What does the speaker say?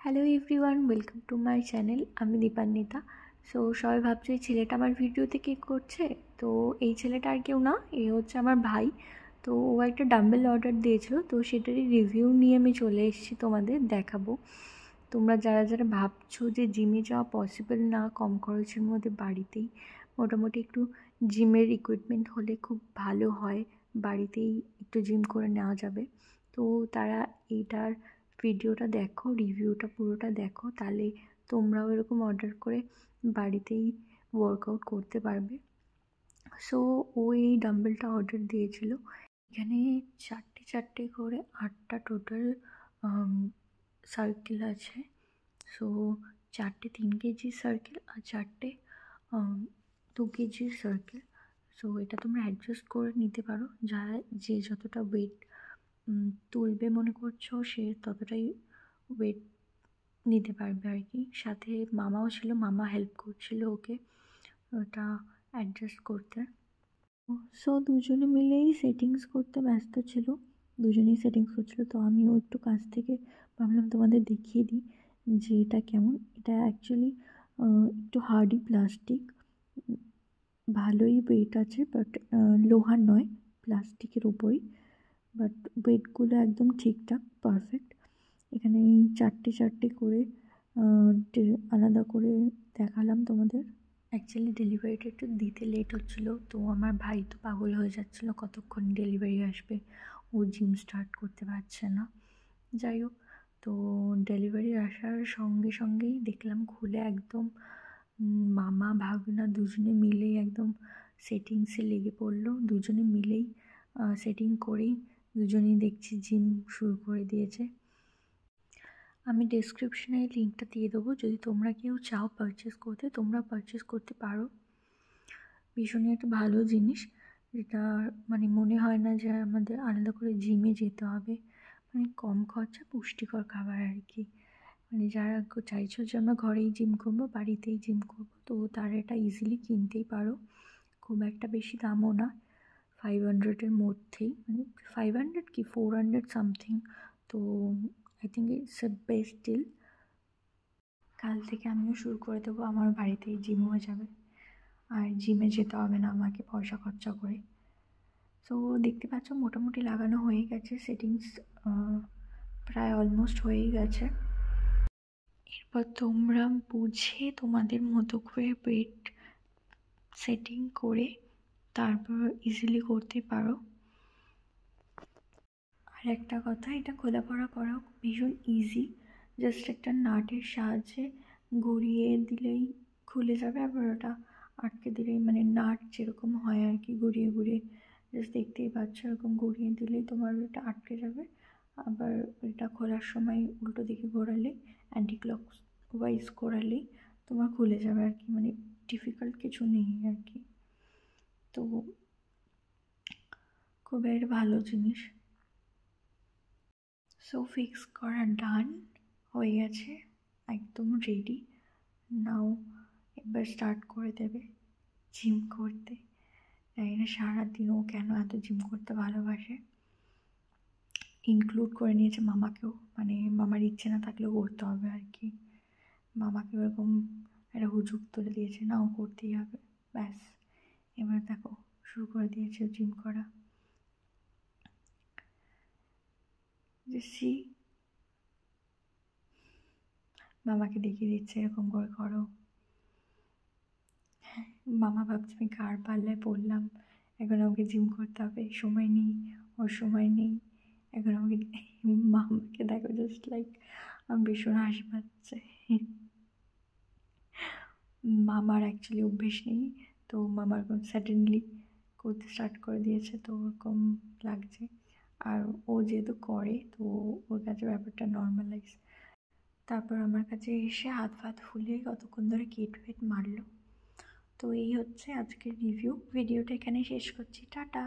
Hello everyone, welcome to my channel. আমি Dipanwita. So সবাই ভাবছে এই ছেলেটা আমার ভিডিওতে কি করছে। তো এই ছেলেটা আর কেউ না, এ হচ্ছে আমার ভাই। তো ও একটা ডাম্বেল অর্ডার দিয়েছিল, তো সেটারই রিভিউ নিয়ে আমি চলে এসেছি তোমাদের দেখাবো। তোমরা যারা যারা ভাবছো যে জিমে যাওয়া পসিবল না কম খরচের মধ্যে, বাড়িতেই মোটামুটি একটু জিমের ইকুইপমেন্ট হলে খুব ভালো হয়, বাড়িতেই একটু জিম করে নেওয়া যাবে। তো তারা এইটার ভিডিওটা দেখো, রিভিউটা পুরোটা দেখো, তাহলে তোমরাও এরকম অর্ডার করে বাড়িতেই ওয়ার্কআউট করতে পারবে। সো ও এই ডাম্বেলটা অর্ডার দিয়েছিল। এখানে চারটে চারটে করে 8টা টোটাল সার্কেল আছে। সো 4টে 3 কেজির সার্কেল আর 4টে 2 কেজির সার্কেল। সো এটা তোমরা অ্যাডজাস্ট করে নিতে পারো, যে যতটা ওয়েট তুলবে মনে করছো সে ততটাই ওয়েট নিতে পারবে আর কি। সাথে মামাও ছিল, মামা হেল্প করছিল ওকে ওটা অ্যাডজাস্ট করতে। সো দুজনে মিলেই সেটিংস করতে ব্যস্ত ছিল, দুজনেই সেটিংস করছিলো। তো আমিও একটু কাছ থেকে ভাবলাম তোমাদের দেখিয়ে দিই যে এটা কেমন। এটা অ্যাকচুয়ালি একটু হার্ডি প্লাস্টিক, ভালোই ওয়েট আছে, বাট লোহার নয়, প্লাস্টিকের ওপরই। বাট ওয়েটগুলো একদম ঠিকঠাক পারফেক্ট। এখানে এই চারটে চারটে করে আলাদা করে দেখালাম তোমাদের। অ্যাকচুয়ালি ডেলিভারিটা একটু দিতে লেট হচ্ছিলো, তো আমার ভাই তো পাগল হয়ে যাচ্ছিলো কতক্ষণ ডেলিভারি আসবে, ও জিম স্টার্ট করতে পারছে না। যাই হোক, তো ডেলিভারি আসার সঙ্গে সঙ্গেই দেখলাম খুলে একদম মামা ভাগনা দুজনে মিলেই একদম সেটিংসে লেগে পড়লো। দুজনে মিলেই সেটিং করেই দুজনেই দেখছি জিম শুরু করে দিয়েছে। আমি ডেসক্রিপশনে লিঙ্কটা দিয়ে দেবো, যদি তোমরা কেউ চাও পারচেস করতে তোমরা পারচেস করতে পারো। ভীষণই একটা ভালো জিনিস, যেটা মানে মনে হয় না যে আমাদের আলাদা করে জিমে যেতে হবে। মানে কম খরচা পুষ্টিকর খাবার আর কি। মানে যারা চাইছো যে আমরা ঘরেই জিম করবো, বাড়িতেই জিম করবো, তো তারা এটা ইজিলি কিনতেই পারো। খুব একটা বেশি দামও না, 500-এর মধ্যেই, মানে 500 কি 400 সামথিং। তো I think it's a best deal. কাল থেকে আমিও শুরু করে দেবো, আমার বাড়িতেই জিম হয়ে যাবে, আর জিমে যেতে হবে না আমাকে পয়সা খরচা করে। সো দেখতে পাচ্ছ মোটামুটি লাগানো হয়ে গেছে, সেটিংস প্রায় অলমোস্ট হয়েই গেছে। এরপর তোমরা বুঝে তোমাদের মতো করে ওয়েট সেটিং করে তারপর ইজিলি করতে পারো। আর একটা কথা, এটা খোলাপড়া করা ভীষণ ইজি, জাস্ট একটা নাটের সাহায্যে গড়িয়ে দিলেই খুলে যাবে। আবার ওটা আটকে দিলেই, মানে নাট যেরকম হয় আর কি, ঘুরিয়ে ঘুরিয়ে জাস্ট দেখতেই পাচ্ছ, এরকম ঘুরিয়ে দিলেই তোমার ওটা আটকে যাবে। আবার এটা খোলার সময় উল্টো দিকে ঘোরালে, অ্যান্টি ক্লক ওয়াইজ ঘোরালেই তোমার খুলে যাবে আর কি। মানে ডিফিকাল্ট কিছু নেই আর কি। তো খুব একটা ভালো জিনিস। সো ফিক্স করা ডান হয়ে গেছে, একদম রেডি। নাও এবার স্টার্ট করে দেবে জিম করতে। জানি না সারাদিনও কেন এত জিম করতে ভালোবাসে। ইনক্লুড করে নিয়েছে মামাকেও, মানে মামার ইচ্ছে না থাকলেও করতে হবে আর কি। মামাকে ওরকম একটা হুজুগ তুলে দিয়েছে, নাও করতেই হবে, ব্যাস। এবার দেখো শুরু করে দিয়েছে জিম করা। সি মামাকে দেখিয়ে দিচ্ছে এরকম করে করো। মামা ভাবছে আমি কার পাল্লায় পড়লাম, এখন আমাকে জিম করতে হবে, সময় নেই, ওর সময় নেই, এখন আমাকে। মামাকে দেখো জাস্ট লাইক আমার ভীষণ হাসি পাচ্ছে। মামার অ্যাকচুয়ালি অভ্যেস নেই, তো মামার এখন সাডেনলি করতে স্টার্ট করে দিয়েছে, তো ওরকম লাগছে। আর ও যেহেতু করে, তো ওর কাছে ব্যাপারটা নর্মালাইজ। তারপর আমার কাছে এসে হাত ফাত ফুলিয়ে কতক্ষণ ধরে কেট ফেট মারলো। তো এই হচ্ছে আজকের রিভিউ। ভিডিওটা এখানে শেষ করছি, টাটা।